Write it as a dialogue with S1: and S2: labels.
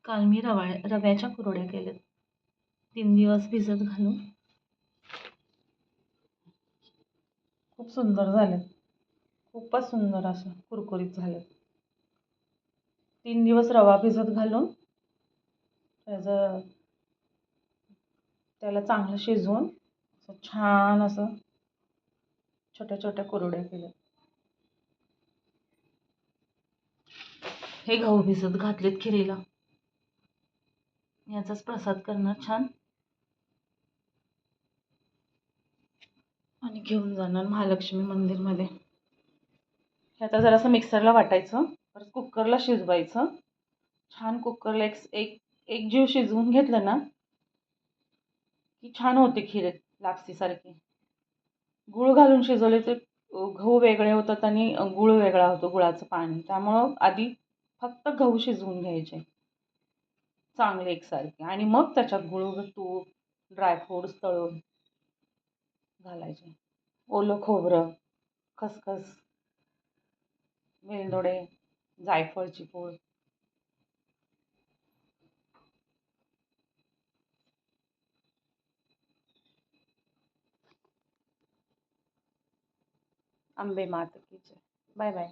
S1: काल मी रव्याच्या कुरड्या केल्यात 3 दिवस भिजत घालून. खूप सुंदर झालेत. खूपच सुंदर असं कुरकुरीत झालेत. 3 दिवस रवा भिजत घालून त्याला चांगलं शिजवून छान असं छोट्या छोट्या कुरड्या केल्या. हे गहू भिजत घातलेत खिरीला. याचाच प्रसाद करणार छान आणि घेऊन जाणार महालक्ष्मी मंदिरमध्ये. हे आता जरासं मिक्सरला वाटायचं, परत कुकरला शिजवायचं. छान कुकरला एक जीव शिजवून घेतलं ना की छान होते खीर लापसीसारखी. गूळ घालून शिजवले तर गहू वेगळे होतात आणि गूळ वेगळा होतो, गुळाचं पाणी. त्यामुळं आधी फक्त गहू शिजवून घ्यायचे चांगले एकसारखे आणि मग त्याच्यात गूळ, तूप, ड्रायफ्रूट्स तळून घालायचे. ओलं खोबरं, खसखस, वेलदोडे, जायफळची पूड, अंबे मात की जय. Bye bye.